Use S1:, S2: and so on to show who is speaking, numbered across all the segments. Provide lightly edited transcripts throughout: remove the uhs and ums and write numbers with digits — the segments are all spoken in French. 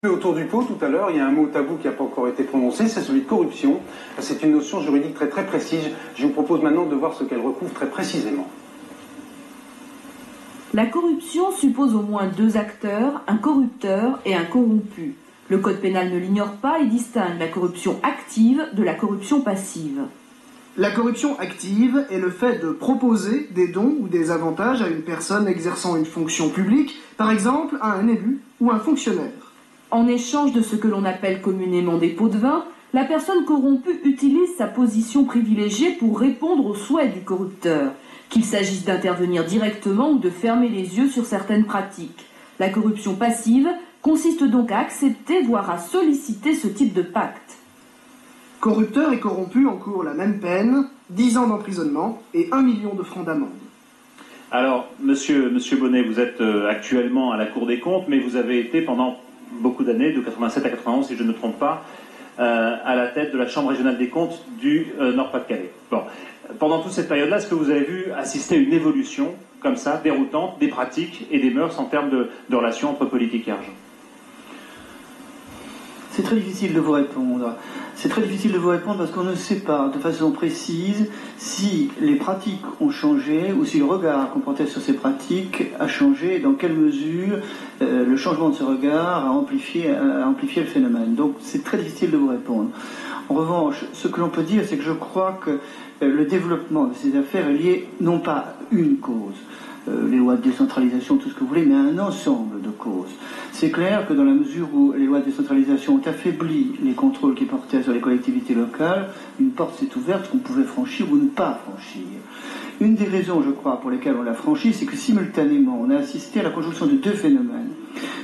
S1: Autour du pot, tout à l'heure, il y a un mot tabou qui n'a pas encore été prononcé, c'est celui de corruption. C'est une notion juridique très précise. Je vous propose maintenant de voir ce qu'elle recouvre très précisément.
S2: La corruption suppose au moins deux acteurs, un corrupteur et un corrompu. Le code pénal ne l'ignore pas et distingue la corruption active de la corruption passive.
S3: La corruption active est le fait de proposer des dons ou des avantages à une personne exerçant une fonction publique, par exemple à un élu ou un fonctionnaire.
S2: En échange de ce que l'on appelle communément des pots de vin, la personne corrompue utilise sa position privilégiée pour répondre aux souhaits du corrupteur, qu'il s'agisse d'intervenir directement ou de fermer les yeux sur certaines pratiques. La corruption passive consiste donc à accepter, voire à solliciter ce type de pacte.
S3: Corrupteurs et corrompus encourent la même peine, 10 ans d'emprisonnement et 1 million de francs d'amende.
S4: Alors, monsieur Bonnet, vous êtes actuellement à la Cour des comptes, mais vous avez été pendant beaucoup d'années, de 87 à 91, si je ne me trompe pas, à la tête de la Chambre régionale des comptes du Nord-Pas-de-Calais. Bon. Pendant toute cette période-là, est-ce que vous avez vu assister à une évolution, comme ça, déroutante, des pratiques et des mœurs en termes de relations entre politique et argent?
S5: C'est très difficile de vous répondre. C'est très difficile de vous répondre parce qu'on ne sait pas de façon précise si les pratiques ont changé ou si le regard qu'on portait sur ces pratiques a changé et dans quelle mesure le changement de ce regard a amplifié le phénomène. Donc c'est très difficile de vous répondre. En revanche, ce que l'on peut dire, c'est que je crois que le développement de ces affaires est lié non pas à une cause, les lois de décentralisation, tout ce que vous voulez, mais à un ensemble de causes. C'est clair que dans la mesure où les lois de décentralisation ont affaibli les contrôles qui portaient sur les collectivités locales, une porte s'est ouverte qu'on pouvait franchir ou ne pas franchir. Une des raisons, je crois, pour lesquelles on l'a franchi, c'est que simultanément, on a assisté à la conjonction de deux phénomènes.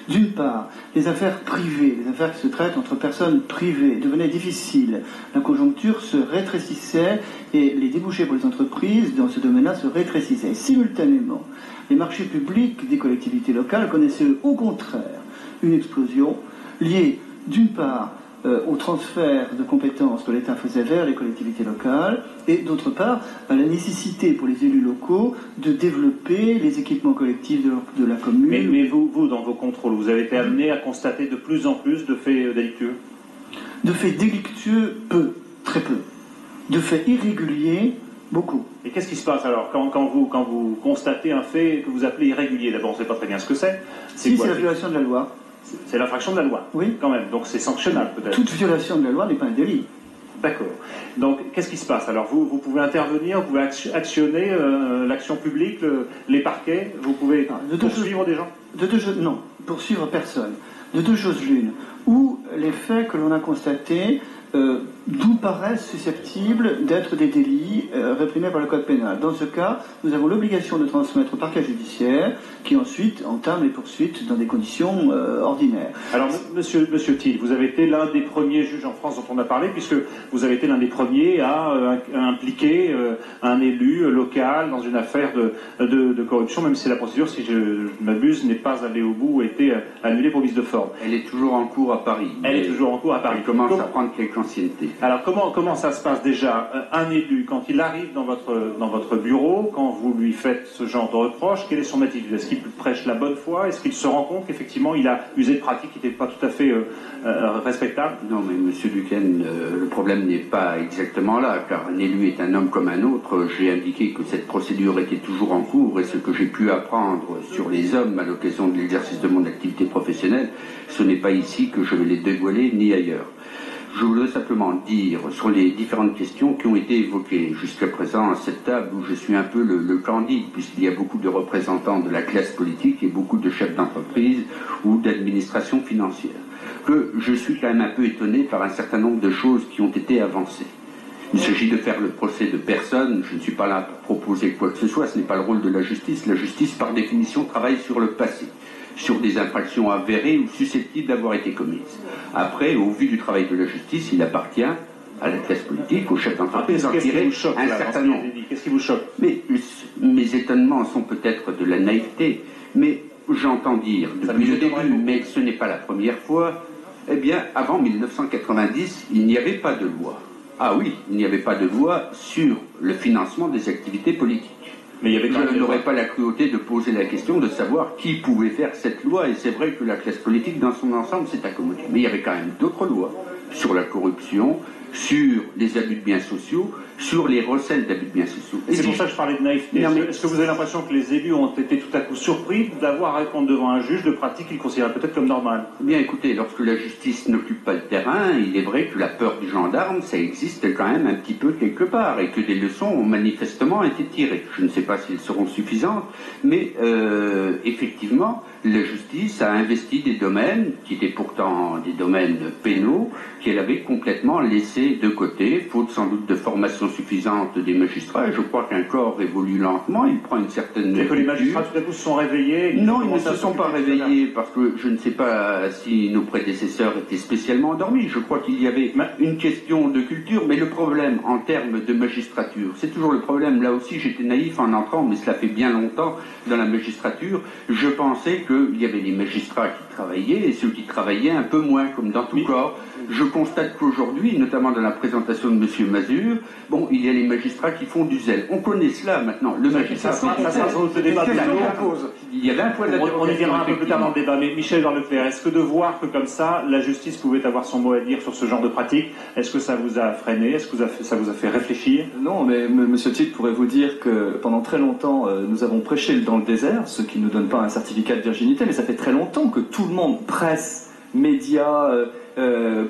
S5: D'une part, les affaires privées, les affaires qui se traitent entre personnes privées devenaient difficiles. La conjoncture se rétrécissait et les débouchés pour les entreprises dans ce domaine-là se rétrécissaient. Simultanément, les marchés publics des collectivités locales connaissaient au contraire une explosion liée d'une part au transfert de compétences que l'État faisait vers les collectivités locales et d'autre part à la nécessité pour les élus locaux de développer les équipements collectifs de la commune.
S4: Mais vous, dans vos contrôles, vous avez été amené à constater de plus en plus de faits délictueux?
S5: De faits délictueux, peu, très peu. De faits irréguliers, beaucoup.
S4: Et qu'est-ce qui se passe alors quand vous constatez un fait que vous appelez irrégulier? D'abord, on ne sait pas très bien ce que c'est.
S5: Si, c'est la violation de la loi.
S4: C'est l'infraction de la loi?
S5: Oui.
S4: Quand même, donc c'est sanctionnable peut-être?
S5: Toute violation de la loi n'est pas un délit.
S4: D'accord. Donc, qu'est-ce qui se passe? Alors, vous pouvez intervenir, vous pouvez actionner l'action publique, les parquets, vous pouvez poursuivre des gens?
S5: Non, poursuivre personne. De deux choses l'une. Ou les faits que l'on a constatés d'où paraissent susceptibles d'être des délits réprimés par le code pénal. Dans ce cas, nous avons l'obligation de transmettre au parquet judiciaire qui ensuite entame les poursuites dans des conditions ordinaires.
S4: Alors, monsieur Thiel, vous avez été l'un des premiers juges en France dont on a parlé, puisque vous avez été l'un des premiers à impliquer un élu local dans une affaire de corruption, même si la procédure, si je m'abuse, n'est pas allée au bout, a été annulée pour vice de forme.
S6: Elle est toujours en cours à Paris.
S4: Elle est toujours en cours à Paris.
S6: Elle commence à prendre quelques anciennetés.
S4: Alors, comment ça se passe déjà? Un élu, quand il arrive dans votre bureau, quand vous lui faites ce genre de reproche, quelle est son attitude? Est-ce qu'il prêche la bonne foi? Est-ce qu'il se rend compte qu'effectivement il a usé de pratiques qui n'étaient pas tout à fait respectables?
S6: Non, mais monsieur Duquesne, le problème n'est pas exactement là, car un élu est un homme comme un autre. J'ai indiqué que cette procédure était toujours en cours, et ce que j'ai pu apprendre sur les hommes à l'occasion de l'exercice de mon activité professionnelle, ce n'est pas ici que je vais les dévoiler, ni ailleurs. Je voudrais simplement dire sur les différentes questions qui ont été évoquées jusqu'à présent à cette table où je suis un peu le candide, puisqu'il y a beaucoup de représentants de la classe politique et beaucoup de chefs d'entreprise ou d'administration financière, que je suis quand même un peu étonné par un certain nombre de choses qui ont été avancées. Il s'agit de faire le procès de personne, je ne suis pas là pour proposer quoi que ce soit, ce n'est pas le rôle de la justice. La justice, par définition, travaille sur le passé, sur des infractions avérées ou susceptibles d'avoir été commises. Après, au vu du travail de la justice, il appartient à la classe politique, aux chefs d'entreprise, d'en tirer un certain nombre.
S4: Qu'est-ce qui vous choque?
S6: Mais mes étonnements sont peut-être de la naïveté, mais j'entends dire depuis le début, mais ce n'est pas la première fois, eh bien, avant 1990, il n'y avait pas de loi. Ah oui, il n'y avait pas de loi sur le financement des activités politiques.
S4: Mais il y avait quand même
S6: Je n'aurais pas la cruauté de poser la question de savoir qui pouvait faire cette loi, et c'est vrai que la classe politique dans son ensemble s'est accommodée. Mais il y avait quand même d'autres lois sur la corruption, sur les abus de biens sociaux, sur les recettes d'abus de biens sociaux.
S4: C'est pour ça que je parlais de naïveté. Est-ce que vous avez l'impression que les élus ont été tout à coup surpris d'avoir à répondre devant un juge de pratiques qu'ils considèrent peut-être comme normales?
S6: Bien écoutez, lorsque la justice n'occupe pas le terrain, il est vrai que la peur du gendarme, ça existe quand même un petit peu quelque part, et que des leçons ont manifestement été tirées. Je ne sais pas si elles seront suffisantes, mais effectivement, la justice a investi des domaines, qui étaient pourtant des domaines pénaux, qu'elle avait complètement laissés de côté, faute sans doute de formation suffisante des magistrats. Et je crois qu'un corps évolue lentement, il prend une certaine...
S4: Et que les magistrats tout à coup se sont réveillés?
S6: Non, ils ne se sont pas réveillés, parce que je ne sais pas si nos prédécesseurs étaient spécialement endormis. Je crois qu'il y avait une question de culture, mais le problème en termes de magistrature, c'est toujours le problème. Là aussi, j'étais naïf en entrant, mais cela fait bien longtemps dans la magistrature. Je pensais qu'il y avait les magistrats qui travaillaient et ceux qui travaillaient un peu moins, comme dans tout corps. Je constate qu'aujourd'hui, notamment dans la présentation de M. Mazur, bon, il y a les magistrats qui font du zèle. On connaît cela maintenant. Le magistrat fait du zèle. Il y avait un point
S4: on y viendra un peu plus tard dans le débat, mais Michel Leclerc, est-ce que de voir que comme ça, la justice pouvait avoir son mot à dire sur ce genre de pratique, est-ce que ça vous a freiné? Est-ce que ça vous a fait réfléchir?
S7: Non, mais M. Tick pourrait vous dire que pendant très longtemps, nous avons prêché dans le désert, ce qui ne nous donne pas un certificat de virginité, mais ça fait très longtemps que tout le monde, presse, médias,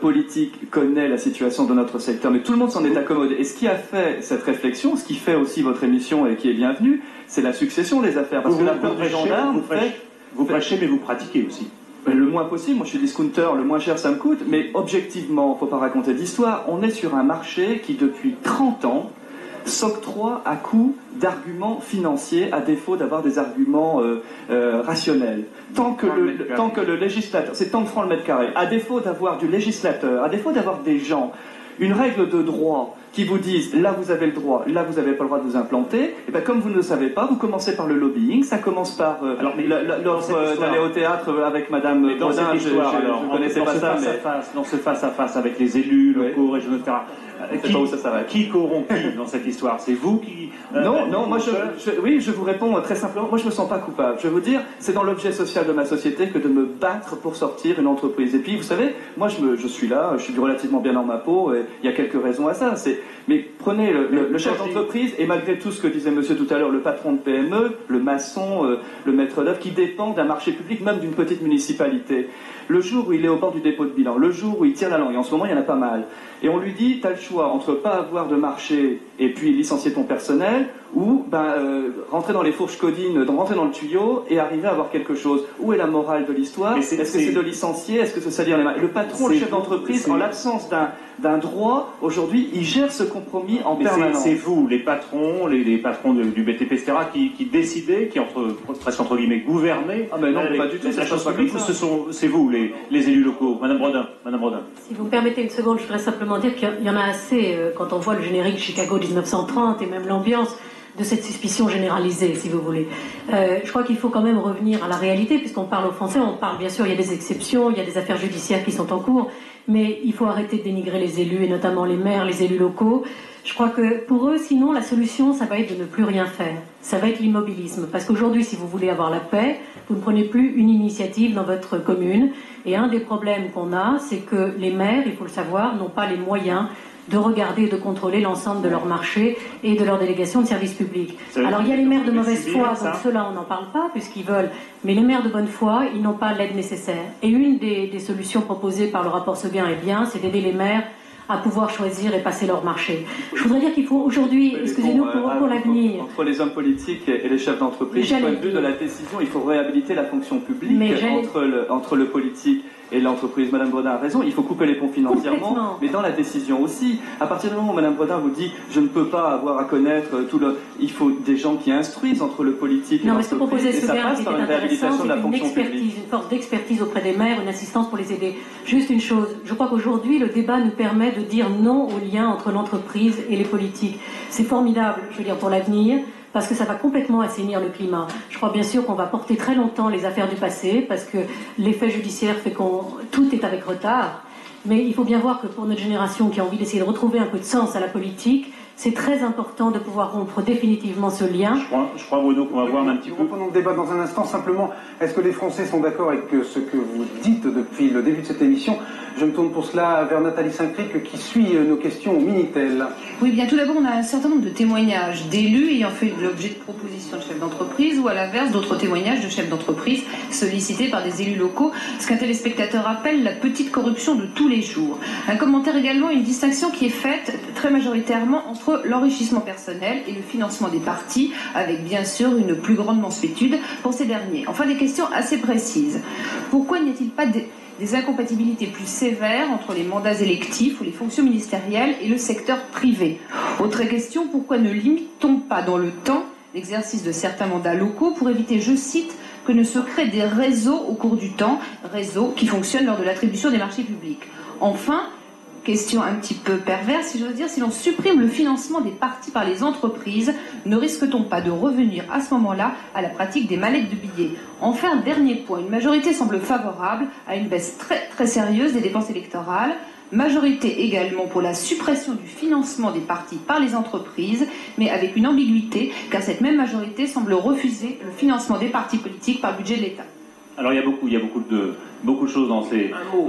S7: politique, connaît la situation de notre secteur, mais tout le monde s'en est accommodé. Et ce qui a fait cette réflexion, ce qui fait aussi votre émission et qui est bienvenue, c'est la succession des affaires. Parce que la peur des gendarmes
S4: vous prêchez, mais vous pratiquez aussi.
S7: Le moins possible. Moi, je suis discounter, le moins cher ça me coûte, mais objectivement, il ne faut pas raconter d'histoire. On est sur un marché qui, depuis 30 ans, s'octroie à coup d'arguments financiers à défaut d'avoir des arguments rationnels. Tant que le législateur, c'est tant de francs le mètre carré, à défaut d'avoir du législateur, à défaut d'avoir des gens, une règle de droit qui vous disent là vous avez le droit, là vous n'avez pas le droit de vous implanter, et bien comme vous ne le savez pas, vous commencez par le lobbying, ça commence par l'offre d'aller au théâtre avec Madame Baudin, je ne connaissais pas ça, mais...
S4: Dans ce face-à-face avec les élus locaux, régionaux, etc.
S7: Pas où ça s'arrête.
S4: Qui corrompt qui dans cette histoire? C'est vous qui...
S7: Non, moi je vous réponds très simplement, moi je ne me sens pas coupable. Je vais vous dire, c'est dans l'objet social de ma société que de me battre pour sortir une entreprise. Et puis vous savez, moi je suis là, je suis relativement bien dans ma peau, et il y a quelques raisons à ça. Mais prenez le chef d'entreprise, et malgré tout ce que disait monsieur tout à l'heure, le patron de PME, le maçon, le maître d'œuvre, qui dépend d'un marché public, même d'une petite municipalité. Le jour où il est au bord du dépôt de bilan, le jour où il tire la langue, et en ce moment il y en a pas mal, et on lui dit, tu as le choix entre pas avoir de marché et puis licencier ton personnel, ou rentrer dans les fourches codines, rentrer dans le tuyau et arriver à avoir quelque chose. Où est la morale de l'histoire? Est-ce que c'est de licencier? Est-ce que c'est salir les mains? Le patron, le chef d'entreprise, en l'absence d'un droit, aujourd'hui, il gère ce compromis en permanence.
S4: C'est vous, les patrons, les patrons du BTP, etc., qui décidez, qui presque entre guillemets gouvernaient.
S7: Ah ben non, pas du tout.
S4: La chose publique, c'est vous, les élus locaux. Madame Brodin.
S8: Si vous me permettez une seconde, je voudrais simplement dire qu'il y en a assez quand on voit le générique Chicago 1930 et même l'ambiance de cette suspicion généralisée, si vous voulez. Je crois qu'il faut quand même revenir à la réalité, puisqu'on parle aux Français, on parle bien sûr, il y a des exceptions, il y a des affaires judiciaires qui sont en cours, mais il faut arrêter de dénigrer les élus, et notamment les maires, les élus locaux. Je crois que pour eux, sinon, la solution, ça va être de ne plus rien faire. Ça va être l'immobilisme. Parce qu'aujourd'hui, si vous voulez avoir la paix, vous ne prenez plus une initiative dans votre commune. Et un des problèmes qu'on a, c'est que les maires, il faut le savoir, n'ont pas les moyens de regarder et de contrôler l'ensemble de leur marché et de leur délégation de services publics. Alors il y a les maires de mauvaise foi, donc ceux-là on n'en parle pas puisqu'ils veulent, mais les maires de bonne foi, ils n'ont pas l'aide nécessaire. Et une des solutions proposées par le rapport Seguin est bien, c'est d'aider les maires à pouvoir choisir et passer leur marché. Je voudrais dire qu'il faut aujourd'hui, excusez-nous, pour l'avenir...
S7: Entre les hommes politiques et les chefs d'entreprise, du point de vue de la décision, il faut réhabiliter la fonction publique entre le politique et l'entreprise. Madame Brodin a raison, il faut couper les ponts financièrement, mais dans la décision aussi. À partir du moment où Madame Brodin vous dit « je ne peux pas avoir à connaître tout le... » Il faut des gens qui instruisent entre le politique et l'entreprise, et ça passe par une réhabilitation de la fonction publique.
S8: Une force d'expertise auprès des maires, une assistance pour les aider. Juste une chose, je crois qu'aujourd'hui, le débat nous permet de dire non au lien entre l'entreprise et les politiques. C'est formidable, je veux dire, pour l'avenir, parce que ça va complètement assainir le climat. Je crois bien sûr qu'on va porter très longtemps les affaires du passé, parce que l'effet judiciaire fait tout est avec retard. Mais il faut bien voir que pour notre génération qui a envie d'essayer de retrouver un peu de sens à la politique, c'est très important de pouvoir rompre définitivement ce lien.
S4: Je crois Bruno, qu'on va voir un petit peu.
S1: Nous reprenons le débat dans un instant. Simplement, est-ce que les Français sont d'accord avec ce que vous dites depuis le début de cette émission? Je me tourne pour cela vers Nathalie Saint-Cric qui suit nos questions au Minitel.
S2: Oui, bien tout d'abord, on a un certain nombre de témoignages d'élus ayant fait l'objet de propositions de chefs d'entreprise ou à l'inverse d'autres témoignages de chefs d'entreprise sollicités par des élus locaux, ce qu'un téléspectateur appelle la petite corruption de tous les jours. Un commentaire également, une distinction qui est faite très majoritairement entre l'enrichissement personnel et le financement des partis, avec bien sûr une plus grande mansuétude pour ces derniers. Enfin, des questions assez précises. Pourquoi n'y a-t-il pas des incompatibilités plus sévères entre les mandats électifs ou les fonctions ministérielles et le secteur privé? Autre question, pourquoi ne limite-t-on pas dans le temps l'exercice de certains mandats locaux pour éviter, je cite, que ne se créent des réseaux au cours du temps, réseaux qui fonctionnent lors de l'attribution des marchés publics? Enfin, question un petit peu perverse, si j'ose dire, si l'on supprime le financement des partis par les entreprises, ne risque-t-on pas de revenir à ce moment-là à la pratique des mallettes de billets? Enfin, dernier point, une majorité semble favorable à une baisse très sérieuse des dépenses électorales, majorité également pour la suppression du financement des partis par les entreprises, mais avec une ambiguïté, car cette même majorité semble refuser le financement des partis politiques par le budget de l'État.
S4: Alors il y a beaucoup de choses dans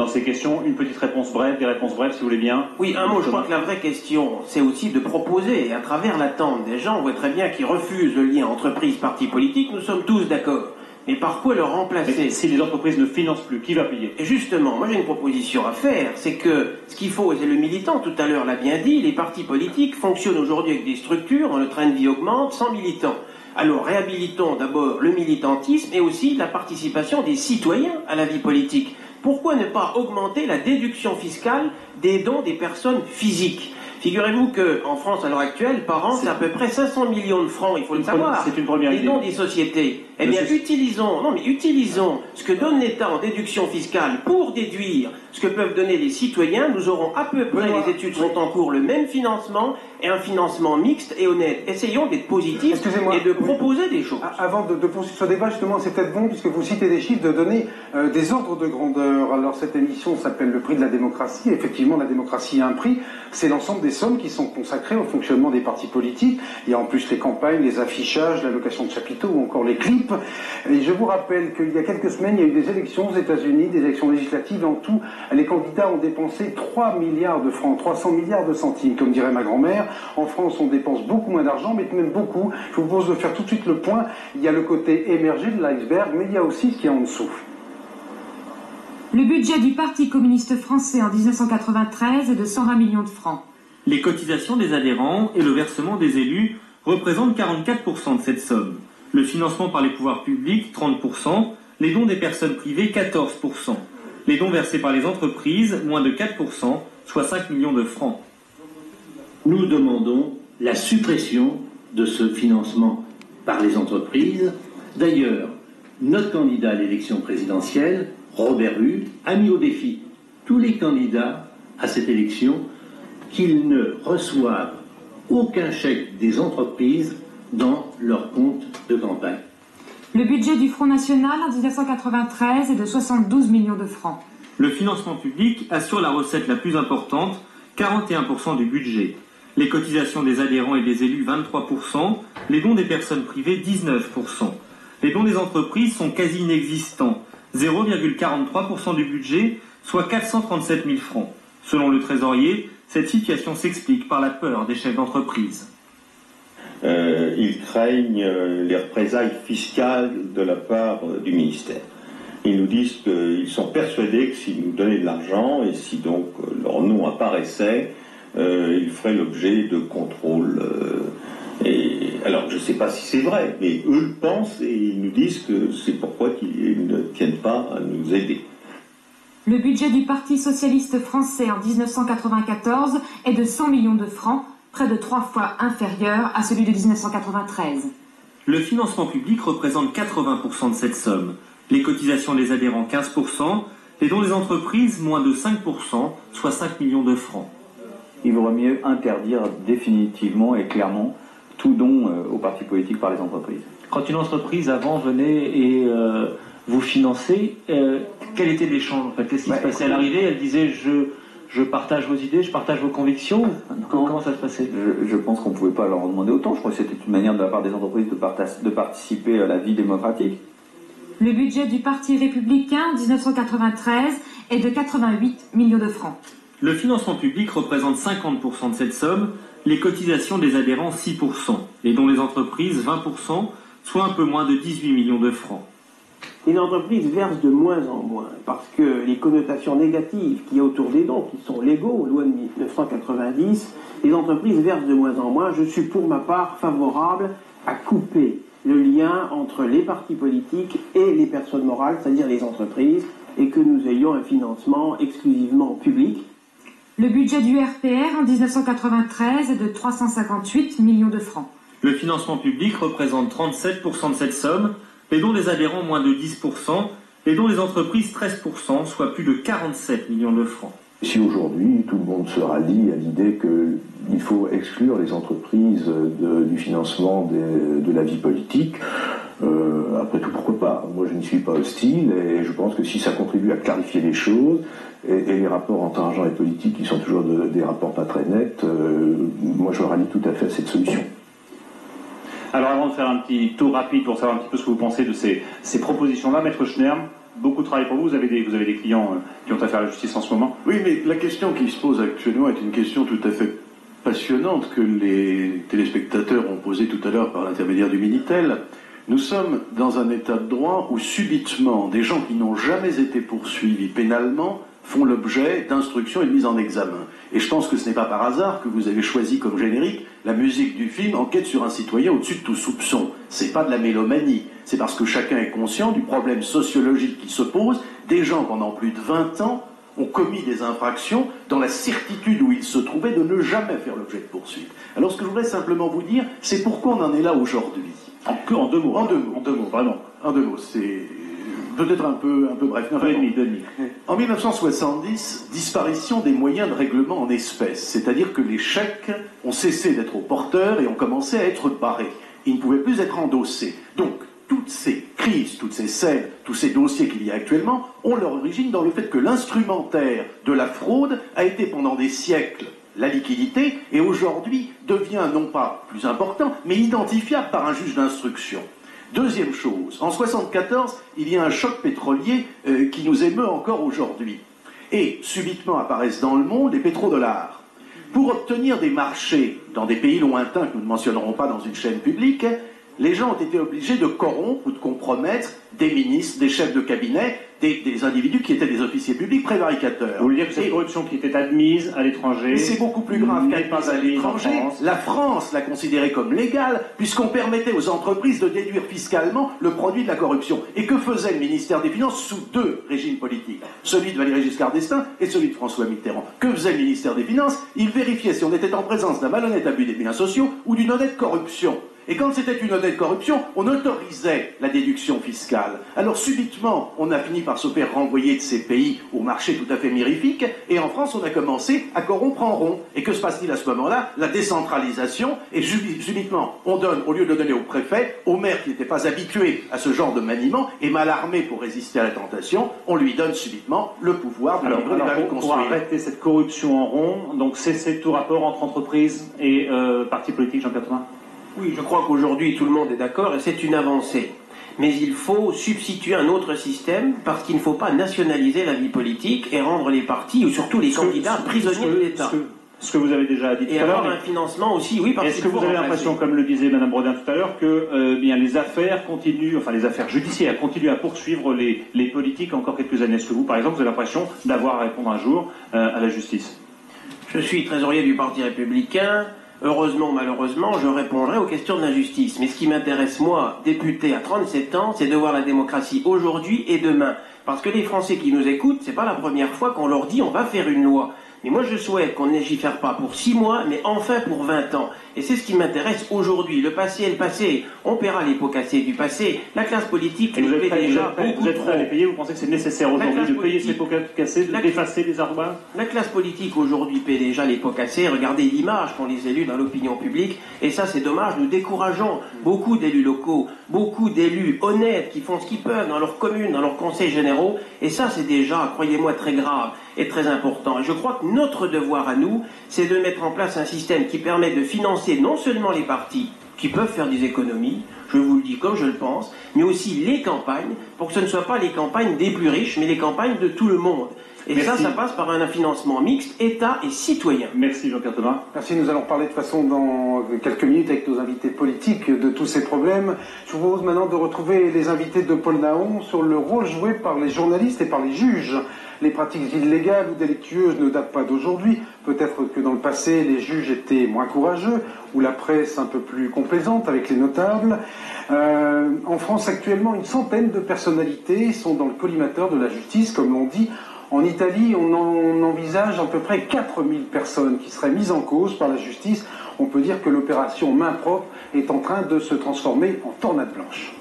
S4: ces questions. Une petite réponse brève, des réponses brèves si vous voulez bien.
S9: Oui, un mot. Je crois que la vraie question, c'est aussi de proposer, et à travers l'attente des gens, on voit très bien qu'ils refusent le lien entreprise-parti politique, nous sommes tous d'accord. Mais par quoi le remplacer?
S4: Mais si les entreprises ne financent plus, qui va payer?
S9: Et justement, moi j'ai une proposition à faire, c'est que ce qu'il faut, et le militant tout à l'heure l'a bien dit, les partis politiques fonctionnent aujourd'hui avec des structures dont le train de vie augmente sans militants. Alors réhabilitons d'abord le militantisme et aussi la participation des citoyens à la vie politique. Pourquoi ne pas augmenter la déduction fiscale des dons des personnes physiques? Figurez-vous qu'en France, à l'heure actuelle, par an, c'est à peu près 500 millions de francs, il faut le savoir.
S4: C'est une première idée.
S9: Les dons des sociétés. Eh bien, utilisons ce que donne l'État en déduction fiscale pour déduire ce que peuvent donner les citoyens. Nous aurons à peu près, les études sont en cours, le même financement et un financement mixte et honnête. Essayons d'être positifs et de proposer des choses.
S1: Avant de poursuivre ce débat, justement, c'est peut-être bon, puisque vous citez des chiffres, de donner des ordres de grandeur. Alors, cette émission s'appelle le prix de la démocratie. Effectivement, la démocratie a un prix. C'est l'ensemble des sommes qui sont consacrées au fonctionnement des partis politiques. Il y a en plus les campagnes, les affichages, l'allocation de chapiteaux ou encore les clips. Et je vous rappelle qu'il y a quelques semaines, il y a eu des élections aux États-Unis, des élections législatives. En tout, les candidats ont dépensé 3 milliards de francs, 300 milliards de centimes, comme dirait ma grand-mère. En France, on dépense beaucoup moins d'argent, mais même beaucoup. Je vous propose de faire tout de suite le point. Il y a le côté émergé de l'iceberg, mais il y a aussi ce qui est en dessous.
S10: Le budget du Parti communiste français en 1993 est de 120 millions de francs.
S11: Les cotisations des adhérents et le versement des élus représentent 44% de cette somme. Le financement par les pouvoirs publics, 30%. Les dons des personnes privées, 14%. Les dons versés par les entreprises, moins de 4%, soit 5 millions de francs.
S12: Nous demandons la suppression de ce financement par les entreprises. D'ailleurs, notre candidat à l'élection présidentielle, Robert Hue, a mis au défi tous les candidats à cette élection qu'ils ne reçoivent aucun chèque des entreprises dans leur compte de campagne.
S10: Le budget du Front National en 1993 est de 72 millions de francs.
S11: Le financement public assure la recette la plus importante, 41% du budget. Les cotisations des adhérents et des élus, 23%. Les dons des personnes privées, 19%. Les dons des entreprises sont quasi inexistants, 0,43% du budget, soit 437 000 francs. Selon le trésorier, cette situation s'explique par la peur des chefs d'entreprise.
S13: Ils craignent les représailles fiscales de la part du ministère. Ils nous disent qu'ils sont persuadés que s'ils nous donnaient de l'argent et si donc leur nom apparaissait, ils feraient l'objet de contrôles. Alors je ne sais pas si c'est vrai, mais eux le pensent et ils nous disent que c'est pourquoi ils ne tiennent pas à nous aider.
S10: Le budget du Parti socialiste français en 1994 est de 100 millions de francs, près de 3 fois inférieur à celui de 1993.
S11: Le financement public représente 80% de cette somme. Les cotisations des adhérents, 15%. Les dons des entreprises, moins de 5%, soit 5 millions de francs.
S14: Il vaudrait mieux interdire définitivement et clairement tout don aux partis politiques par les entreprises.
S15: Quand une entreprise avant venait et vous finançait, quel était l'échange en fait? Qu'est-ce qui se passait à l'arrivée? Elle disait je je partage vos idées, je partage vos convictions. Comment ça se passait?
S14: Je pense qu'on ne pouvait pas leur en demander autant. Je crois que c'était une manière de la part des entreprises de participer à la vie démocratique.
S10: Le budget du Parti républicain en 1993 est de 88 millions de francs.
S11: Le financement public représente 50% de cette somme, les cotisations des adhérents 6%, et dont les entreprises 20%, soit un peu moins de 18 millions de francs.
S9: Les entreprises versent de moins en moins parce que les connotations négatives qu'il y a autour des dons, qui sont légaux, loi de 1990, les entreprises versent de moins en moins. Je suis pour ma part favorable à couper le lien entre les partis politiques et les personnes morales, c'est-à-dire les entreprises, et que nous ayons un financement exclusivement public.
S10: Le budget du RPR en 1993 est de 358 millions de francs.
S11: Le financement public représente 37% de cette somme, et dont les adhérents moins de 10%, et dont les entreprises 13%, soit plus de 47 millions de francs.
S16: Si aujourd'hui tout le monde se rallie à l'idée qu'il faut exclure les entreprises du financement de la vie politique, après tout, pourquoi pas? Moi je n'y suis pas hostile et je pense que si ça contribue à clarifier les choses et les rapports entre argent et politique qui sont toujours des rapports pas très nets, moi je rallie tout à fait à cette solution.
S4: Alors avant de faire un petit tour rapide pour savoir un petit peu ce que vous pensez de ces propositions-là, Maître Schnerm, beaucoup de travail pour vous, vous avez des clients qui ont affaire à la justice en ce moment.
S17: Oui, mais la question qui se pose actuellement est une question tout à fait passionnante que les téléspectateurs ont posée tout à l'heure par l'intermédiaire du Minitel. Nous sommes dans un état de droit où subitement des gens qui n'ont jamais été poursuivis pénalement font l'objet d'instructions et de mise en examen. Et je pense que ce n'est pas par hasard que vous avez choisi comme générique la musique du film Enquête sur un citoyen au-dessus de tout soupçon. C'est pas de la mélomanie, c'est parce que chacun est conscient du problème sociologique qui se pose. Des gens pendant plus de 20 ans ont commis des infractions dans la certitude où ils se trouvaient de ne jamais faire l'objet de poursuites. Alors ce que je voudrais simplement vous dire, c'est pourquoi on en est là aujourd'hui.
S4: En deux mots.
S17: En deux mots, vraiment. En deux mots, c'est peut-être un peu bref. En 1970, disparition des moyens de règlement en espèces, c'est-à-dire que les chèques ont cessé d'être au porteur et ont commencé à être barrés. Ils ne pouvaient plus être endossés. Donc, toutes ces crises, toutes ces scènes, tous ces dossiers qu'il y a actuellement ont leur origine dans le fait que l'instrumentaire de la fraude a été pendant des siècles la liquidité et aujourd'hui devient non pas plus important, mais identifiable par un juge d'instruction. Deuxième chose, en 1974, il y a un choc pétrolier qui nous émeut encore aujourd'hui. Et subitement apparaissent dans le monde les pétrodollars. Pour obtenir des marchés dans des pays lointains que nous ne mentionnerons pas dans une chaîne publique, les gens ont été obligés de corrompre ou de compromettre des ministres, des chefs de cabinet, des individus qui étaient des officiers publics prévaricateurs.
S4: Vous voulez dire que cette corruption qui était admise à l'étranger...
S17: C'est beaucoup plus grave qu'admise à l'étranger. La France l'a considérée comme légale, puisqu'on permettait aux entreprises de déduire fiscalement le produit de la corruption. Et que faisait le ministère des Finances sous deux régimes politiques? Celui de Valéry Giscard d'Estaing et celui de François Mitterrand. Que faisait le ministère des Finances? Il vérifiait si on était en présence d'un malhonnête abus des biens sociaux ou d'une honnête corruption. Et quand c'était une honnête corruption, on autorisait la déduction fiscale. Alors subitement, on a fini par se faire renvoyer de ces pays au marché tout à fait mirifique, et en France, on a commencé à corrompre en rond. Et que se passe-t-il à ce moment-là? La décentralisation, et subitement, on donne, au lieu de donner au préfet, au maire qui n'était pas habitué à ce genre de maniement, et mal armé pour résister à la tentation, on lui donne subitement le pouvoir de livrer les permis de construire.
S4: Pour arrêter cette corruption en rond, donc c'est tout rapport entre entreprises et partis politiques, Jean-Pierre Thomas?
S9: Oui, je crois qu'aujourd'hui tout le monde est d'accord et c'est une avancée. Mais il faut substituer un autre système parce qu'il ne faut pas nationaliser la vie politique et rendre les partis ou surtout les candidats prisonniers de l'État.
S4: Ce que vous avez déjà dit tout à l'heure.
S9: Et avoir un financement aussi, oui, parce
S4: est-ce que vous avez l'impression, comme le disait Mme Brodin tout à l'heure, que bien les affaires continuent, enfin les affaires judiciaires continuent à poursuivre les politiques encore quelques années? Est-ce que vous, par exemple, vous avez l'impression d'avoir à répondre un jour à la justice?
S9: Je suis trésorier du Parti républicain. Heureusement ou malheureusement, je répondrai aux questions de l'injustice. Mais ce qui m'intéresse, moi, député à 37 ans, c'est de voir la démocratie aujourd'hui et demain. Parce que les Français qui nous écoutent, c'est pas la première fois qu'on leur dit on va faire une loi. Et moi, je souhaite qu'on ne légifère pas pour 6 mois, mais enfin pour 20 ans. Et c'est ce qui m'intéresse aujourd'hui. Le passé est le passé. On paiera les pots cassés du passé. La classe politique,
S4: vous êtes prêt à les payer? Vous pensez que c'est nécessaire aujourd'hui de payer ces pots cassés, d'effacer les arrobages?
S9: La classe politique aujourd'hui paie déjà les pots cassés. Regardez l'image qu'ont les élus dans l'opinion publique. Et ça, c'est dommage. Nous décourageons beaucoup d'élus locaux, beaucoup d'élus honnêtes qui font ce qu'ils peuvent dans leurs communes, dans leurs conseils généraux. Et ça, c'est déjà, croyez-moi, très grave. est très important. Et je crois que notre devoir à nous, c'est de mettre en place un système qui permet de financer non seulement les partis qui peuvent faire des économies, je vous le dis comme je le pense, mais aussi les campagnes, pour que ce ne soient pas les campagnes des plus riches, mais les campagnes de tout le monde. Et
S4: Merci.
S9: ça passe par un financement mixte, État et citoyen.
S4: Merci Jean-Pierre Thévenin.
S1: Merci, nous allons parler de toute façon dans quelques minutes avec nos invités politiques de tous ces problèmes. Je vous propose maintenant de retrouver les invités de Paul Nahon sur le rôle joué par les journalistes et par les juges. Les pratiques illégales ou délictueuses ne datent pas d'aujourd'hui. Peut-être que dans le passé, les juges étaient moins courageux, ou la presse un peu plus complaisante avec les notables. En France, actuellement, une centaine de personnalités sont dans le collimateur de la justice, comme l'on dit. En Italie, on envisage à peu près 4000 personnes qui seraient mises en cause par la justice. On peut dire que l'opération main propre est en train de se transformer en tornade blanche.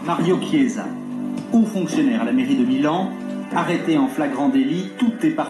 S18: Mario Chiesa, haut fonctionnaire à la mairie de Milan, arrêté en flagrant délit, tout est parti.